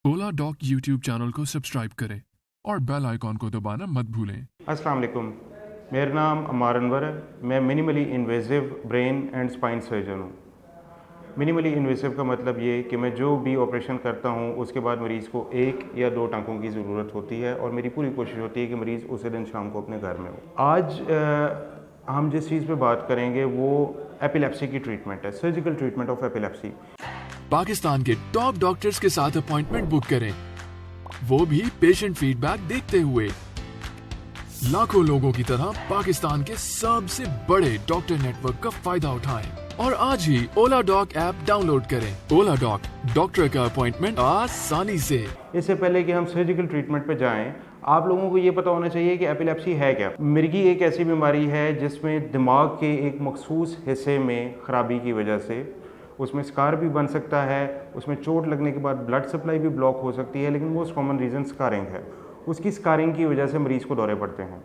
ओला dock YouTube channel को subscribe करें और बेल आइकॉन को दबाना मत भूलें। अस्सलाम वालेकुम, मेरा नाम अम्मार अनवर है। मैं minimally invasive brain and spine surgeon हूँ। मिनिमली इन्वेसिव का मतलब ये कि मैं जो भी ऑपरेशन करता हूँ उसके बाद मरीज़ को 1 या 2 टाँकों की ज़रूरत होती है और मेरी पूरी कोशिश होती है कि मरीज़ उसी दिन शाम को अपने घर में हो। आज हम जिस चीज़ पे बात करेंगे वो एपिलेप्सी की ट्रीटमेंट है, surgical treatment of epilepsy. Pakistan के टॉप डॉक्टर्स के साथ अपॉइंटमेंट बुक करें, वो भी पेशेंट फीडबैक देखते हुए। लाखों लोगों की तरह पाकिस्तान के सबसे बड़े डॉक्टर नेटवर्क का फायदा उठाएं और आज ही ओला डॉक ऐप डाउनलोड करें। ओला डॉक, डॉक्टर का अपॉइंटमेंट आसानी से। इससे पहले कि हम सर्जिकल ट्रीटमेंट पे जाएं, आप लोगों को ये पता होना चाहिए कि एपिलेप्सी है क्या। मिर्गी एक ऐसी बीमारी है जिसमें दिमाग के एक मखसूस हिस्से में ख़राबी की वजह से उसमें स्कार भी बन सकता है, उसमें चोट लगने के बाद ब्लड सप्लाई भी ब्लॉक हो सकती है, लेकिन मोस्ट कॉमन रीज़न स्कारिंग है। उसकी स्कारिंग की वजह से मरीज़ को दौरे पड़ते हैं,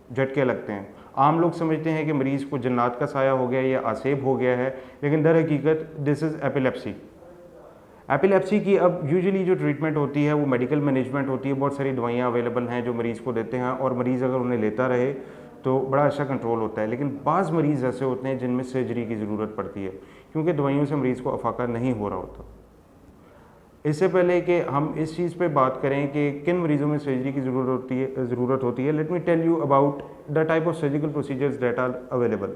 झटके लगते हैं। आम लोग समझते हैं कि मरीज़ को जन्नात का साया हो गया या आसेब हो गया है, लेकिन दर हकीकत दिस इज़ एपिलेप्सी। एपिलेप्सी की अब यूजुअली जो ट्रीटमेंट होती है वो मेडिकल मैनेजमेंट होती है। बहुत सारी दवाइयाँ अवेलेबल हैं जो मरीज़ को देते हैं और मरीज़ अगर उन्हें लेता रहे तो बड़ा अच्छा कंट्रोल होता है। लेकिन बाज़ मरीज़ ऐसे होते हैं जिनमें सर्जरी की ज़रूरत पड़ती है क्योंकि दवाइयों से मरीज़ को अफाका नहीं हो रहा होता। इससे पहले कि हम इस चीज़ पे बात करें कि किन मरीज़ों में सर्जरी की ज़रूरत होती है, let me tell you about the type of surgical procedures that are available.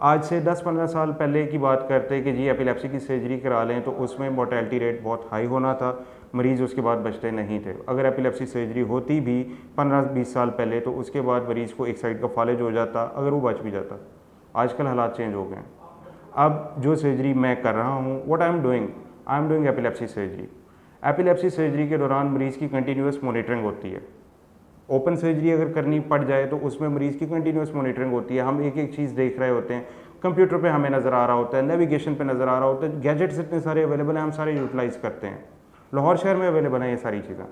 आज से 10-15 साल पहले की बात करते हैं कि जी एपिलेप्सी की सर्जरी करा लें तो उसमें मोर्टेलिटी रेट बहुत हाई होना था, मरीज़ उसके बाद बचते नहीं थे। अगर एपिलेप्सी सर्जरी होती भी 15-20 साल पहले तो उसके बाद मरीज़ को एक साइड का फालिज हो जाता, अगर वो बच भी जाता। आजकल हालात चेंज हो गए हैं। अब जो सर्जरी मैं कर रहा हूँ, what I am doing epilepsy surgery. Epilepsy surgery के दौरान मरीज़ की कंटिन्यूस मॉनिटरिंग होती है। ओपन सर्जरी अगर करनी पड़ जाए तो उसमें मरीज़ की कंटिन्यूस मॉनिटरिंग होती है। हम एक एक चीज़ देख रहे होते हैं, कंप्यूटर पे हमें नज़र आ रहा होता है, नेविगेशन पे नज़र आ रहा होता है, गैजेट्स इतने सारे अवेलेबल हैं, हम सारे यूटिलाइज़ करते हैं। लाहौर शहर में अवेलेबल हैं ये सारी चीज़ें,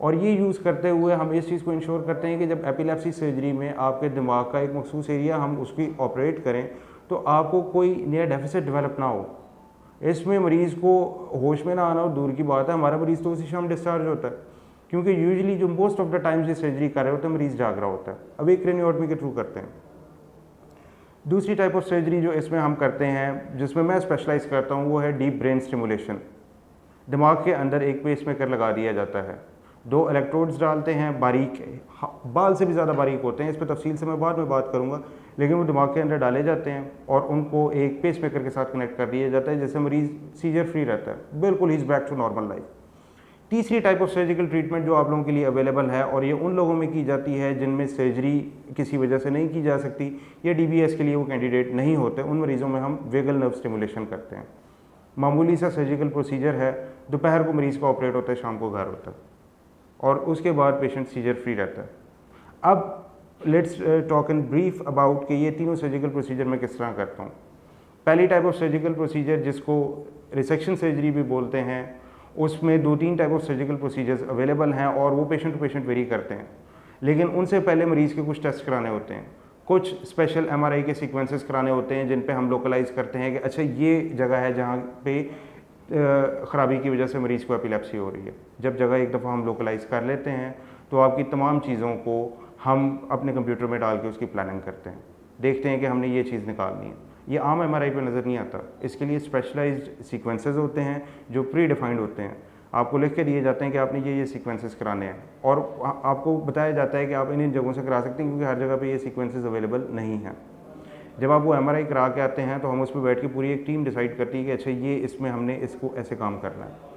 और ये यूज़ करते हुए हम इस चीज़ को इंश्योर करते हैं कि जब एपिलेप्सी सर्जरी में आपके दिमाग का एक मखसूस एरिया हम उसकी ऑपरेट करें तो आपको कोई नया डेफिसिट डेवलप ना हो। इसमें मरीज़ को होश में ना आना और दूर की बात है, हमारा मरीज़ तो उसी शाम डिस्चार्ज होता है क्योंकि यूजुअली जो मोस्ट ऑफ द टाइम्स ये सर्जरी कर रहे होते हैं मरीज़ जाग रहा होता है। अब एक क्रेनियोटमी के थ्रू करते हैं। दूसरी टाइप ऑफ सर्जरी जो इसमें हम करते हैं, जिसमें मैं स्पेशलाइज़ करता हूँ, वो है डीप ब्रेन स्टिमुलेशन। दिमाग के अंदर एक पेसमेकर लगा दिया जाता है, 2 इलेक्ट्रोड्स डालते हैं, बारीक बाल से भी ज़्यादा बारीक होते हैं, इस पर तफसील से मैं बाद में बात करूँगा, लेकिन वो दिमाग के अंदर डाले जाते हैं और उनको एक पेसमेकर के साथ कनेक्ट कर दिया जाता है, जिससे मरीज़ सीजर फ्री रहता है, बिल्कुल ही is back to normal life. तीसरी टाइप ऑफ सर्जिकल ट्रीटमेंट जो आप लोगों के लिए अवेलेबल है और ये उन लोगों में की जाती है जिनमें सर्जरी किसी वजह से नहीं की जा सकती या डीबीएस के लिए वो कैंडिडेट नहीं होते, उन मरीज़ों में हम वेगल नर्व स्टिमुलेशन करते हैं। मामूली सा सर्जिकल प्रोसीजर है, दोपहर को मरीज़ का ऑपरेट होता है, शाम को घर होता है और उसके बाद पेशेंट सीजर फ्री रहता है। अब let's talk in brief about कि ये तीनों सर्जिकल प्रोसीजर मैं किस तरह करता हूँ। पहली टाइप ऑफ सर्जिकल प्रोसीजर जिसको रिसेक्शन सर्जरी भी बोलते हैं, उसमें 2-3 type of surgical procedures available हैं और वो पेशेंट टू पेशेंट वेरी करते हैं, लेकिन उनसे पहले मरीज़ के कुछ टेस्ट कराने होते हैं, कुछ स्पेशल एमआरआई के सीक्वेंसेस कराने होते हैं जिन पे हम लोकलाइज करते हैं कि अच्छा ये जगह है जहाँ पे ख़राबी की वजह से मरीज़ को एपिलेप्सी हो रही है। जब जगह एक दफ़ा हम लोकलाइज कर लेते हैं तो आपकी तमाम चीज़ों को हम अपने कंप्यूटर में डाल के उसकी प्लानिंग करते हैं, देखते हैं कि हमने ये चीज़ निकालनी है। ये आम एमआरआई पे नज़र नहीं आता, इसके लिए स्पेशलाइज्ड सीक्वेंसेस होते हैं जो प्री डिफाइंड होते हैं, आपको लिख के दिए जाते हैं कि आपने ये सीक्वेंसेस कराने हैं और आपको बताया जाता है कि आप इन जगहों से करा सकते हैं क्योंकि हर जगह पे ये सीक्वेंसेस अवेलेबल नहीं हैं। जब आप वो एमआरआई करा के आते हैं तो हम उस पर बैठ के पूरी एक टीम डिसाइड करती है कि अच्छा ये इसमें हमने इसको ऐसे काम करना है।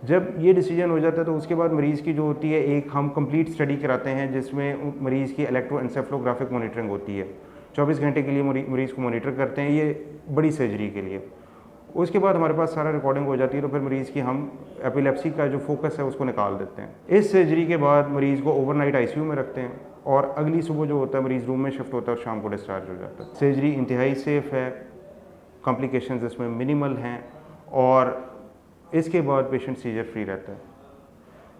जब ये डिसीजन हो जाता है तो उसके बाद मरीज़ की जो होती है, एक हम कंप्लीट स्टडी कराते हैं जिसमें मरीज़ की इलेक्ट्रोएंसेफेलोग्राफिक मॉनिटरिंग होती है। 24 घंटे के लिए मरीज़ को मॉनिटर करते हैं, ये बड़ी सर्जरी के लिए। उसके बाद हमारे पास सारा रिकॉर्डिंग हो जाती है तो फिर मरीज़ की हम एपिलेप्सी का जो फोकस है उसको निकाल देते हैं। इस सर्जरी के बाद मरीज़ को ओवरनाइट आईसीयू में रखते हैं और अगली सुबह जो होता है मरीज़ रूम में शिफ्ट होता है और शाम को डिस्चार्ज हो जाता है। सर्जरी इंतहाई सेफ़ है, कॉम्प्लिकेशंस इसमें मिनिमल हैं और इसके बाद पेशेंट सीजर फ्री रहता है।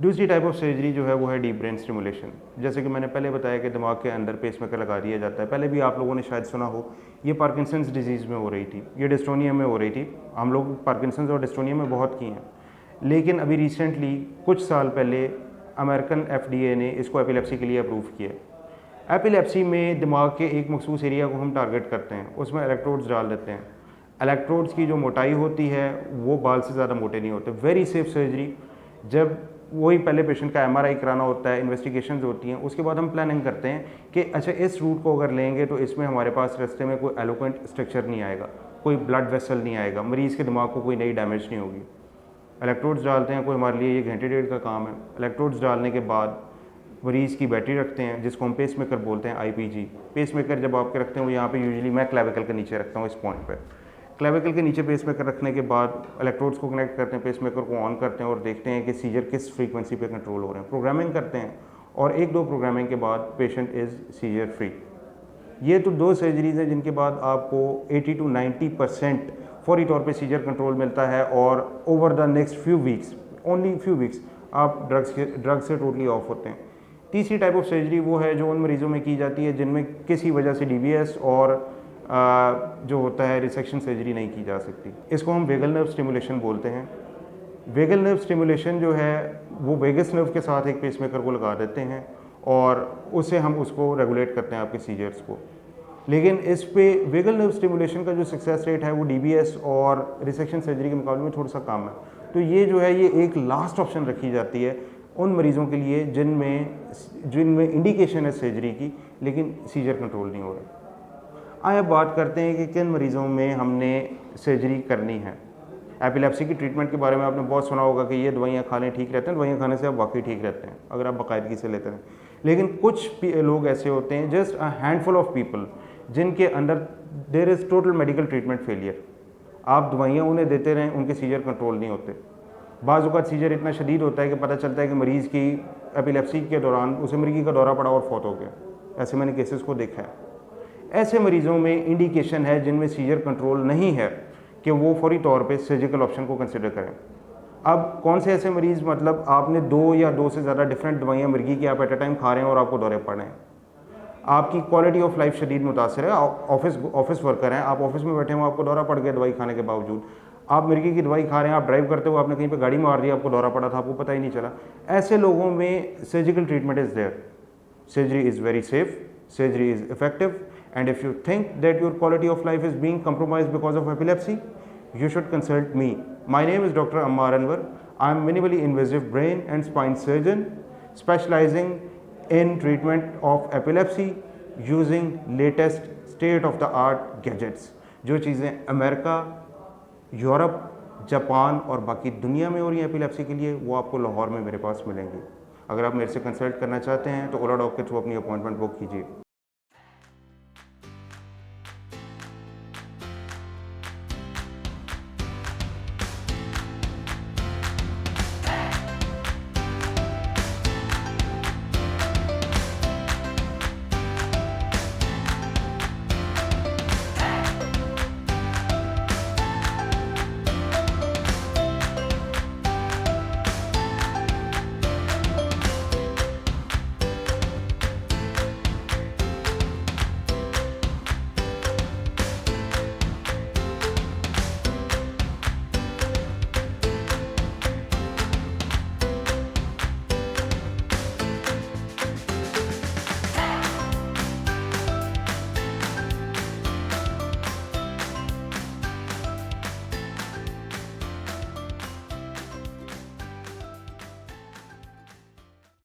दूसरी टाइप ऑफ सर्जरी जो है वो है डीप ब्रेन स्टिमुलेशन। जैसे कि मैंने पहले बताया कि दिमाग के अंदर पेसमेकर लगा दिया जाता है। पहले भी आप लोगों ने शायद सुना हो, ये पार्किंसंस डिजीज़ में हो रही थी, ये डिस्टोनिया में हो रही थी। हम लोग पार्किंसंस और डिस्टोनिया में बहुत की हैं। लेकिन अभी रिसेंटली कुछ साल पहले अमेरिकन FDA ने इसको एपिलेप्सी के लिए अप्रूव किया। एपिलेप्सी में दिमाग के एक मखसूस एरिया को हम टारगेट करते हैं, उसमें इलेक्ट्रोड्स डाल देते हैं। इलेक्ट्रोड्स की जो मोटाई होती है वो बाल से ज़्यादा मोटे नहीं होते। Very safe surgery. जब वही पहले पेशेंट का MRI कराना होता है, इन्वेस्टिगेशंस होती हैं, उसके बाद हम प्लानिंग करते हैं कि अच्छा इस रूट को अगर लेंगे तो इसमें हमारे पास रास्ते में कोई एलोक्वेंट स्ट्रक्चर नहीं आएगा, कोई ब्लड वेसल नहीं आएगा, मरीज़ के दिमाग को कोई नई डैमेज नहीं होगी। इलेक्ट्रोड्स डालते हैं, कोई हमारे लिए ये घंटे डेढ़ का काम है। इलेक्ट्रोड्स डालने के बाद मरीज़ की बैटरी रखते हैं जिसको हम पेस मेकर बोलते हैं, IPG। पेस मेकर जब आपके रखते हैं वो यहाँ पे यूजुअली मैं क्लेविकल के नीचे रखता हूँ, इस पॉइंट पे। क्लेविकल के नीचे पेस मेकर रखने के बाद इलेक्ट्रोड्स को कनेक्ट करते हैं, पेस मेकर को ऑन करते हैं और देखते हैं कि सीजर किस फ्रीक्वेंसी पे कंट्रोल हो रहे हैं। प्रोग्रामिंग करते हैं और 1-2 प्रोग्रामिंग के बाद पेशेंट इज़ सीजर फ्री। ये तो 2 सर्जरीज़ हैं जिनके बाद आपको 80 to 90% फौरी तौर पे सीजर कंट्रोल मिलता है और over the next few weeks, only few weeks, आप ड्रग से टोटली ऑफ होते हैं। तीसरी टाइप ऑफ सर्जरी वो है जो उन मरीज़ों में की जाती है जिनमें किसी वजह से DBS और जो होता है रिसेक्शन सर्जरी नहीं की जा सकती। इसको हम वेगल नर्व स्टिमुलेशन बोलते हैं। वेगल नर्व स्टिमुलेशन जो है वो वेगस नर्व के साथ एक पेसमेकर को लगा देते हैं और उससे हम उसको रेगुलेट करते हैं आपके सीजर्स को। लेकिन इस पे वेगल नर्व स्टिमुलेशन का जो सक्सेस रेट है वो DBS और रिसेक्शन सर्जरी के मुकाबले में थोड़ा सा कम है। तो ये जो है ये एक लास्ट ऑप्शन रखी जाती है उन मरीज़ों के लिए जिनमें इंडिकेशन है सर्जरी की लेकिन सीजर कंट्रोल नहीं हो रहा। आइए बात करते हैं कि किन मरीज़ों में हमने सर्जरी करनी है। एपिलेप्सी की ट्रीटमेंट के बारे में आपने बहुत सुना होगा कि ये दवाइयाँ खाने ठीक रहते हैं, दवाइयाँ खाने से आप वाकई ठीक रहते हैं अगर आप बाकायदगी से लेते हैं। लेकिन कुछ लोग ऐसे होते हैं, just a handful of people, जिनके अंदर there is total medical treatment failure. आप दवाइयाँ उन्हें देते रहें, उनके सीजर कंट्रोल नहीं होते। बाज़ औक़ात सीजर इतना शदीद होता है कि पता चलता है कि मरीज़ की एपिलेप्सी के दौरान उसे मिर्गी का दौरा पड़ा और फौत हो गया। ऐसे मैंने केसेस को देखा है। ऐसे मरीज़ों में इंडिकेशन है जिनमें सीजर कंट्रोल नहीं है कि वो फौरी तौर पे सर्जिकल ऑप्शन को कंसिडर करें। अब कौन से ऐसे मरीज़, मतलब आपने 2 या 2 से ज़्यादा डिफरेंट दवाइयाँ मिर्गी की आप एट अ टाइम खा रहे हैं और आपको दौरे पड़ रहे हैं, आपकी क्वालिटी ऑफ लाइफ शदीद मुतासर है। ऑफिस वर्कर हैं, आप ऑफिस में बैठे हुए, आपको दौरा पड़ गया दवाई खाने के बावजूद, आप मिर्गी की दवाई खा रहे हैं, आप ड्राइव करते हुए आपने कहीं पे गाड़ी मार दी, आपको दौरा पड़ा था, आपको पता ही नहीं चला। ऐसे लोगों में surgical treatment is there. Surgery is very safe, surgery is effective, and if you think that your quality of life is being compromised because of epilepsy, you should consult me. My name is Dr. Ammar Anwar. I am minimally invasive brain and spine surgeon specializing in treatment of epilepsy using latest state of the art gadgets. जो चीज़ें America, Europe, Japan और बाकी दुनिया में हो रही हैं epilepsy के लिए, वो आपको लाहौर में मेरे पास मिलेंगी। अगर आप मेरे से कंसल्ट करना चाहते हैं तो ओला डॉग के थ्रू अपनी अपॉइंटमेंट बुक कीजिए।